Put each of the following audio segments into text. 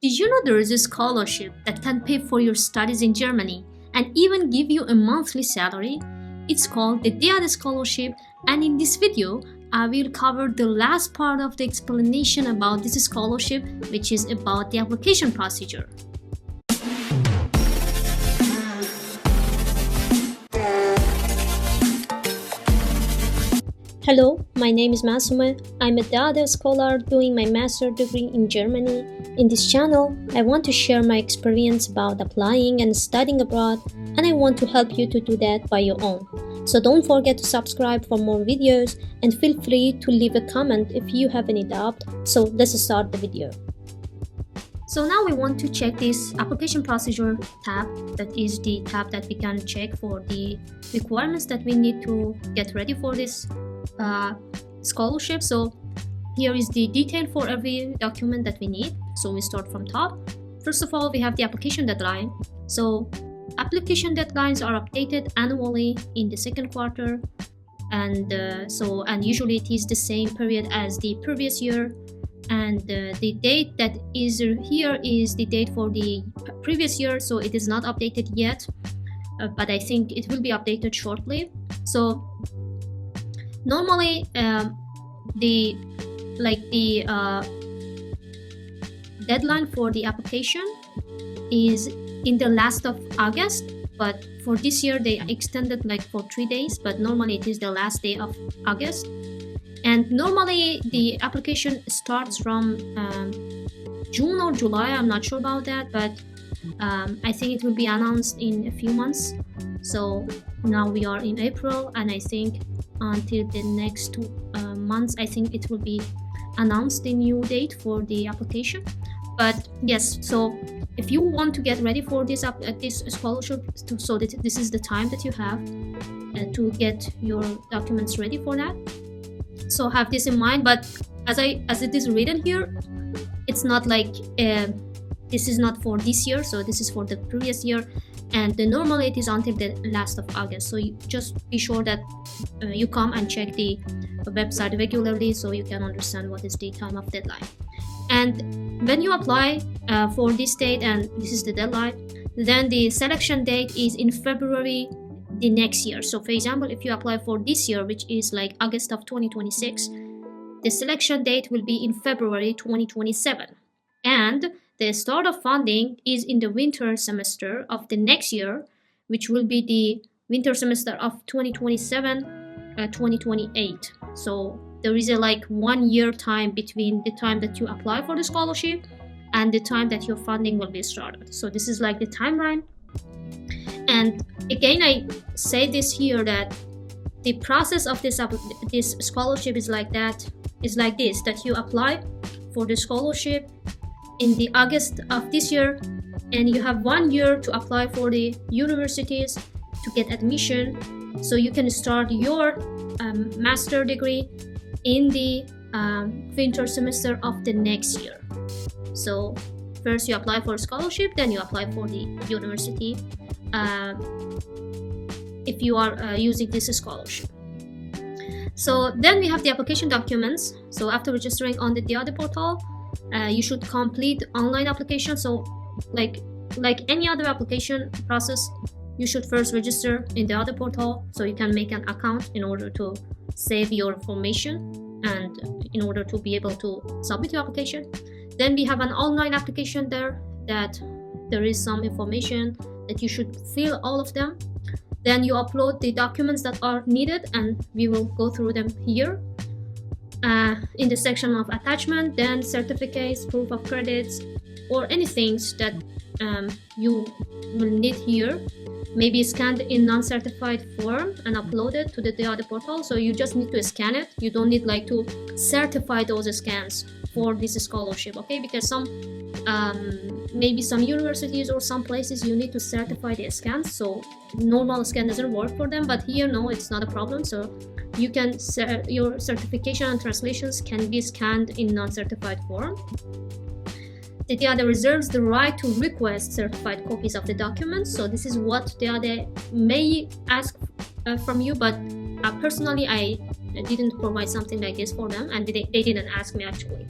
Did you know there is a scholarship that can pay for your studies in Germany and even give you a monthly salary? It's called the DAAD Scholarship, and in this video, I will cover the last part of the explanation about this scholarship, which is about the application procedure. Hello, my name is Masume. I'm a DAAD scholar doing my master's degree in Germany. In this channel, I want to share my experience about applying and studying abroad, and I want to help you to do that by your own. So don't forget to subscribe for more videos and feel free to leave a comment if you have any doubt. So let's start the video. So now we want to check this application procedure tab. That is the tab that we can check for the requirements that we need to get ready for this scholarship. So here is the detail for every document that we need. So we start from top. First of all, we have the application deadline. So application deadlines are updated annually in the second quarter, and usually it is the same period as the previous year. And the date that is here is the date for the previous year, so it is not updated yet, but I think it will be updated shortly. So normally the deadline for the application is in the last of August, but for this year they extended for 3 days, but normally it is the last day of August. And normally the application starts from June or July, I'm not sure about that, but I think it will be announced in a few months. So now we are in April, and I think until the next 2 months, I think it will be announced the new date for the application. But yes, so if you want to get ready for this scholarship, so that this is the time that you have to get your documents ready for that. So have this in mind. But as it is written here, it's not like this is not for this year, so this is for the previous year, and normally it is until the last of August. So you just be sure that you come and check the website regularly so you can understand what is the time of deadline. And when you apply for this date, and this is the deadline, then the selection date is in February the next year. So for example, if you apply for this year, which is like August of 2026, the selection date will be in February 2027, and the start of funding is in the winter semester of the next year, which will be the winter semester of 2027-2028. So there is a 1 year time between the time that you apply for the scholarship and the time that your funding will be started. So this is the timeline. And again, I say this here that the process of this scholarship is like this, that you apply for the scholarship in the August of this year, and you have 1 year to apply for the universities to get admission, so you can start your master degree in the winter semester of the next year. So first you apply for a scholarship, then you apply for the university if you are using this scholarship. So then we have the application documents. So after registering on the DAAD portal, you should complete online application. So like any other application process, you should first register in the DAAD portal so you can make an account in order to save your information and in order to be able to submit your application. Then we have an online application there that there is some information that you should fill all of them. Then you upload the documents that are needed, and we will go through them here in the section of attachment. Then certificates, proof of credits, or anything that you will need here, maybe scanned in non-certified form and uploaded to the DAAD portal. So you just need to scan it. You don't need to certify those scans for this scholarship, okay? Because maybe some universities or some places you need to certify the scans, so normal scan doesn't work for them, but here no, it's not a problem. So you can your certification and translations can be scanned in non-certified form. The DAAD reserves the right to request certified copies of the documents. So this is what DAAD may ask from you, but personally I didn't provide something like this for them, and they didn't ask me actually.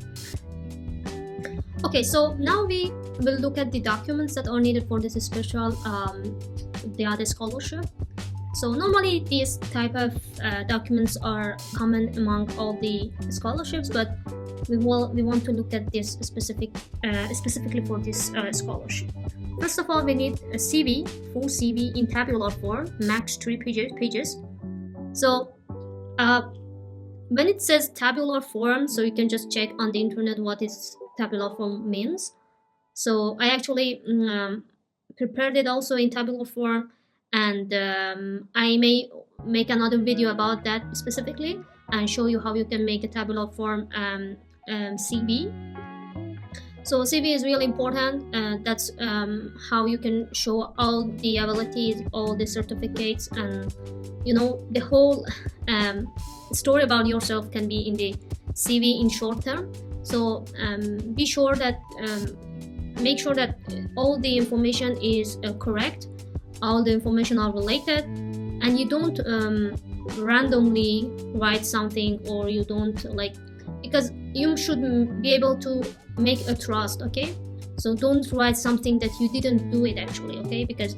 Okay, so now we will look at the documents that are needed for this special DAAD scholarship. So normally these type of documents are common among all the scholarships, but we want to look at this specifically for this scholarship. First of all, we need a CV, full CV in tabular form, max 3 pages. So when it says tabular form, so you can just check on the internet what is tabular form means. So I actually prepared it also in tabular form, and I may make another video about that specifically and show you how you can make a tabular form CV. So CV is really important. That's how you can show all the abilities, all the certificates, and the whole story about yourself can be in the CV in short term. So be sure that make sure that all the information is correct, all the information are related, and you don't randomly write something, or you don't because you should be able to make a trust. Okay, so don't write something that you didn't do it actually, okay, because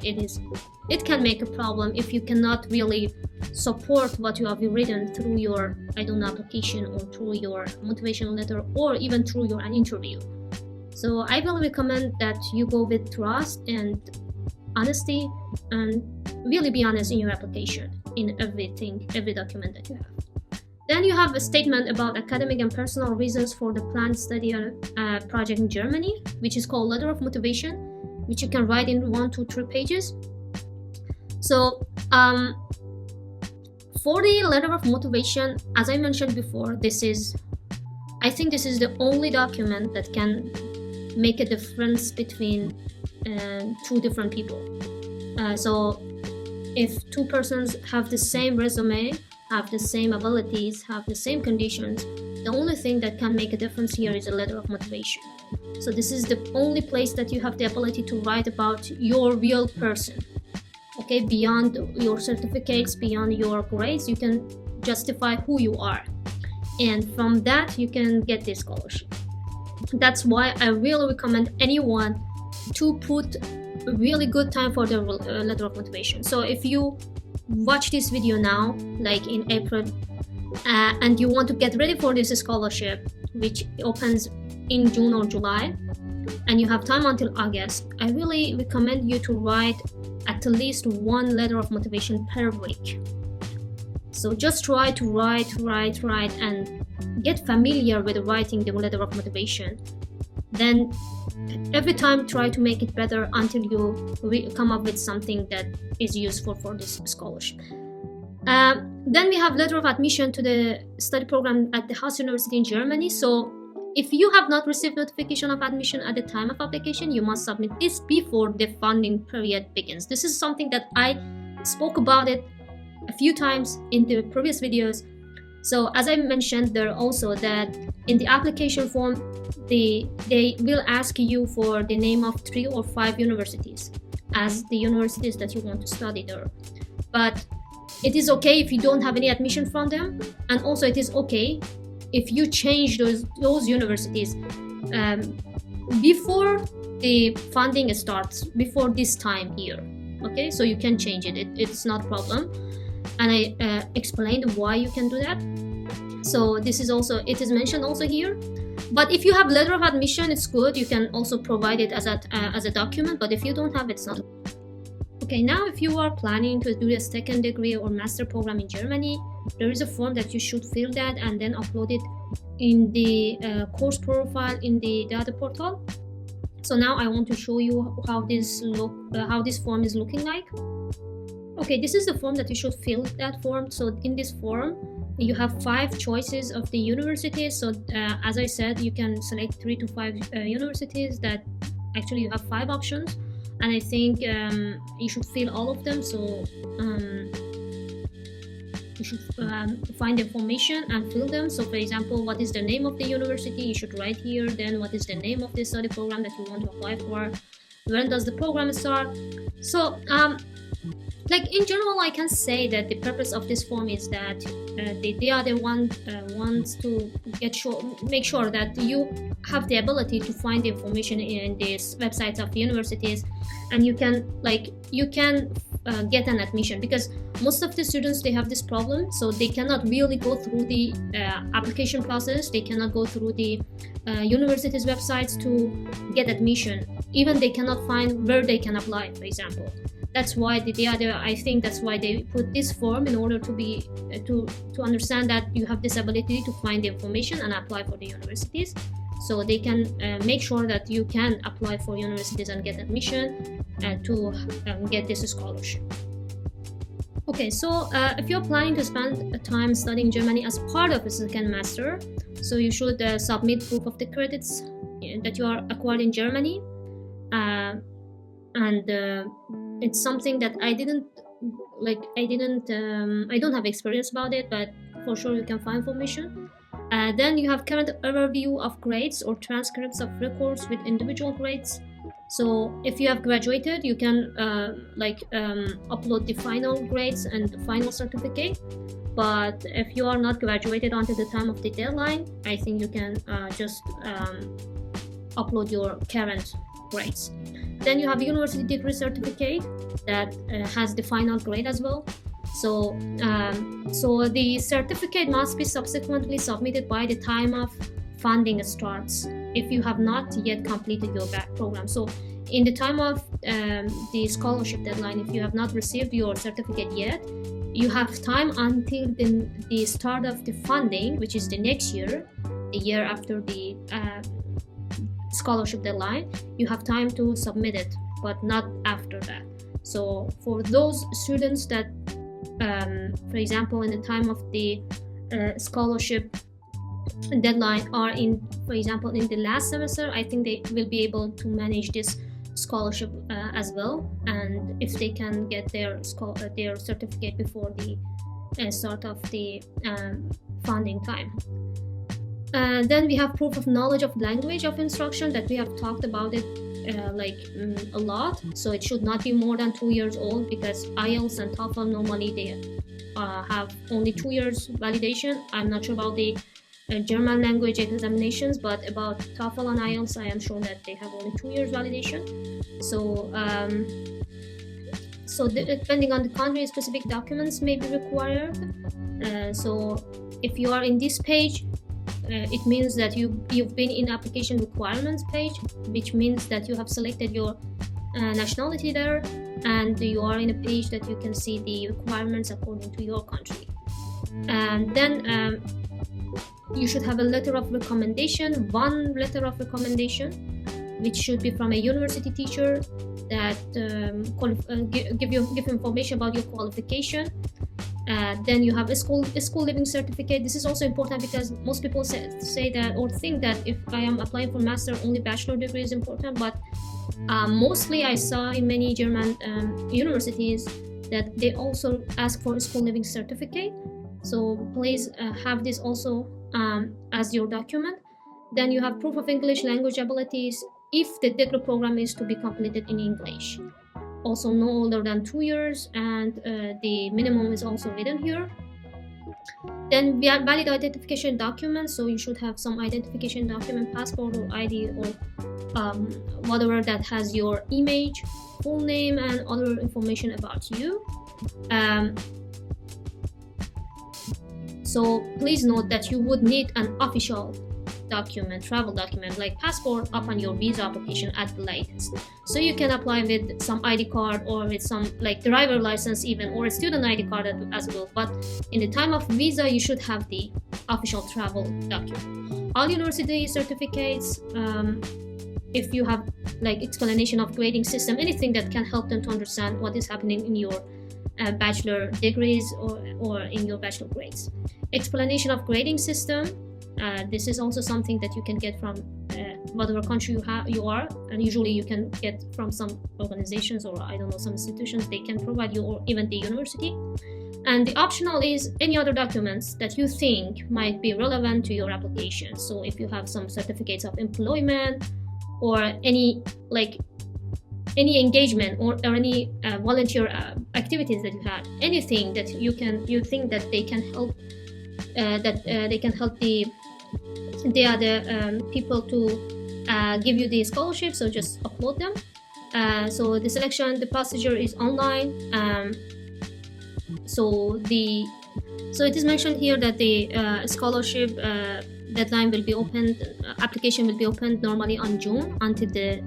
it can make a problem if you cannot really support what you have written through your application, or through your motivational letter, or even through an interview. So I will recommend that you go with trust and honesty, and really be honest in your application, in every document that you have. Then you have a statement about academic and personal reasons for the planned study project in Germany, which is called letter of motivation, which you can write in 1 to 3 pages. So for the letter of motivation, as I mentioned before, I think this is the only document that can make a difference between 2 different people. So if 2 persons have the same resume, have the same abilities, have the same conditions, the only thing that can make a difference here is a letter of motivation. So this is the only place that you have the ability to write about your real person. Okay, beyond your certificates, beyond your grades, you can justify who you are, and from that you can get this scholarship. That's why I really recommend anyone to put a really good time for the letter of motivation. So if you watch this video now, like in April, and you want to get ready for this scholarship, which opens in June or July, and you have time until August, I really recommend you to write at least 1 letter of motivation per week. So just try to write and get familiar with writing the letter of motivation. Then every time try to make it better until you come up with something that is useful for this scholarship. Then we have letter of admission to the study program at the Haas University in Germany. So if you have not received notification of admission at the time of application, you must submit this before the funding period begins. This is something that I spoke about it a few times in the previous videos. So as I mentioned there also, that in the application form, they will ask you for the name of 3 or 5 universities as the universities that you want to study there. But it is okay if you don't have any admission from them, and also it is okay if you change those universities before the funding starts, before this time here. Okay, so you can change it. It's not a problem, and I explained why you can do that. So this is also, it is mentioned also here. But if you have letter of admission, it's good. You can also provide it as a document. But if you don't have, it's not. Okay, now if you are planning to do a second degree or master program in Germany, there is a form that you should fill that and then upload it in the course profile in the DAAD portal. So now I want to show you how this form is looking like. Okay, this is the form that you should fill that form. So in this form, you have 5 choices of the universities. So as I said, you can select 3 to 5 universities. That actually you have 5 options, and I think you should fill all of them. So you should find the information and fill them. So for example, what is the name of the university? You should write here. Then what is the name of the study program that you want to apply for? When does the program start? So Like in general, I can say that the purpose of this form is that they are the one wants to make sure that you have the ability to find the information in these websites of universities, and you can get an admission, because most of the students, they have this problem, so they cannot really go through the application process. They cannot go through the universities websites to get admission. Even they cannot find where they can apply, for example. That's why I think that's why they put this form, in order to be to understand that you have this ability to find the information and apply for the universities, so they can make sure that you can apply for universities and get admission to get this scholarship. Okay, so if you're planning to spend time studying Germany as part of a second master, so you should submit proof of the credits that you are acquired in Germany, and it's something that I don't have experience about it, but for sure you can find information. Then you have current overview of grades or transcripts of records with individual grades. So if you have graduated, you can upload the final grades and the final certificate. But if you are not graduated until the time of the deadline, I think you can just upload your current grades. Then you have university degree certificate that has the final grade as well. So the certificate must be subsequently submitted by the time of funding starts, if you have not yet completed your program. So in the time of the scholarship deadline, if you have not received your certificate yet, you have time until the start of the funding, which is the next year, the year after the scholarship deadline. You have time to submit it, but not after that. So for those students that for example, in the time of the scholarship deadline are in, for example, in the last semester, I think they will be able to manage this scholarship as well, and if they can get their certificate before the start of the funding time. Then we have proof of knowledge of language of instruction, that we have talked about it a lot. So it should not be more than 2 years old, because IELTS and TOEFL normally they have only 2 years validation. I'm not sure about the German language examinations, but about TOEFL and IELTS, I am sure that they have only 2 years validation. So depending on the country, specific documents may be required. So if you are in this page, it means that you've been in application requirements page, which means that you have selected your nationality there, and you are in a page that you can see the requirements according to your country. And then you should have a letter of recommendation, one letter of recommendation, which should be from a university teacher that give information about your qualification. Then you have a school living certificate. This is also important, because most people say that, or think that if I am applying for master, only bachelor degree is important. But mostly I saw in many German universities that they also ask for a school living certificate. So please have this also as your document. Then you have proof of English language abilities if the degree program is to be completed in English. Also no older than 2 years, and the minimum is also written here. Then we have valid identification documents, so you should have some identification document, passport or ID, or whatever that has your image, full name, and other information about you. So please note that you would need an official document, travel document like passport upon your visa application at the latest. So you can apply with some ID card, or with some like driver license even, or a student ID card as well. But in the time of visa, you should have the official travel document. All university certificates, if you have like explanation of grading system, anything that can help them to understand what is happening in your bachelor degrees or in your bachelor grades. Explanation of grading system. This is also something that you can get from whatever country you are, and usually you can get from some organizations, or I don't know, some institutions. They can provide you, or even the university. And the optional is any other documents that you think might be relevant to your application. So if you have some certificates of employment, or any like any engagement or any volunteer activities that you had, anything that you think that they can help they can help the other people to give you the scholarship, so just upload them. So the selection, the procedure is online. So it is mentioned here that the scholarship deadline will be opened, application will be opened normally on June until the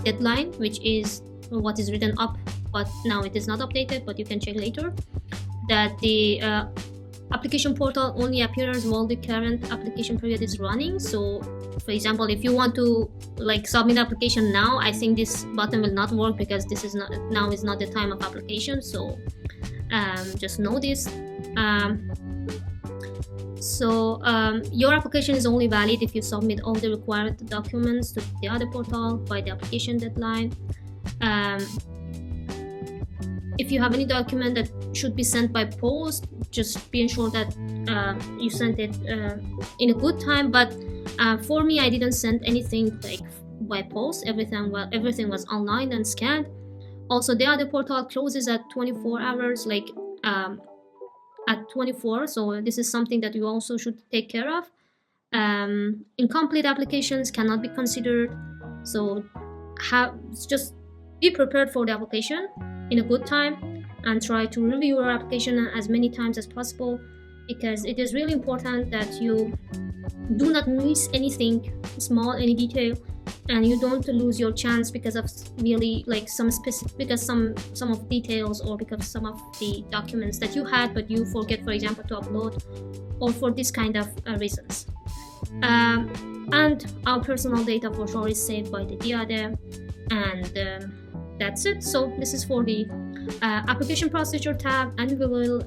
deadline, which is what is written up, but now it is not updated, but you can check later. That the application portal only appears while the current application period is running. So for example, if you want to submit application now, I think this button will not work because this is not the time of application. So just know this. Your application is only valid if you submit all the required documents to the other portal by the application deadline. If you have any document that should be sent by post, just be sure that you sent it in a good time. But for me, I didn't send anything by post. Everything was online and scanned. Also, the other portal closes at 24 hours, at 24. So this is something that you also should take care of. Incomplete applications cannot be considered. So just be prepared for the application in a good time and try to review your application as many times as possible, because it is really important that you do not miss anything small, any detail, and you don't lose your chance because of really some of details, or because some of the documents that you had but you forget, for example, to upload, or for this kind of reasons. And our personal data for sure is saved by the DAAD, and that's it. So this is for the application procedure tab, and we will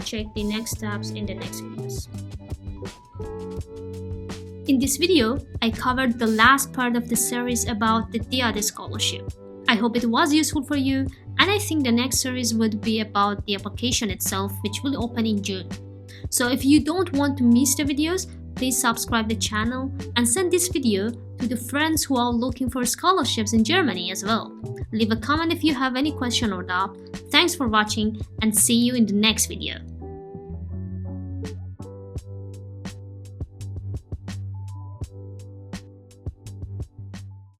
check the next tabs in the next videos. In this video, I covered the last part of the series about the DAAD Scholarship. I hope it was useful for you, and I think the next series would be about the application itself, which will open in June. So if you don't want to miss the videos, please subscribe the channel and send this video to the friends who are looking for scholarships in Germany as well. Leave a comment if you have any question or doubt. Thanks for watching, and see you in the next video.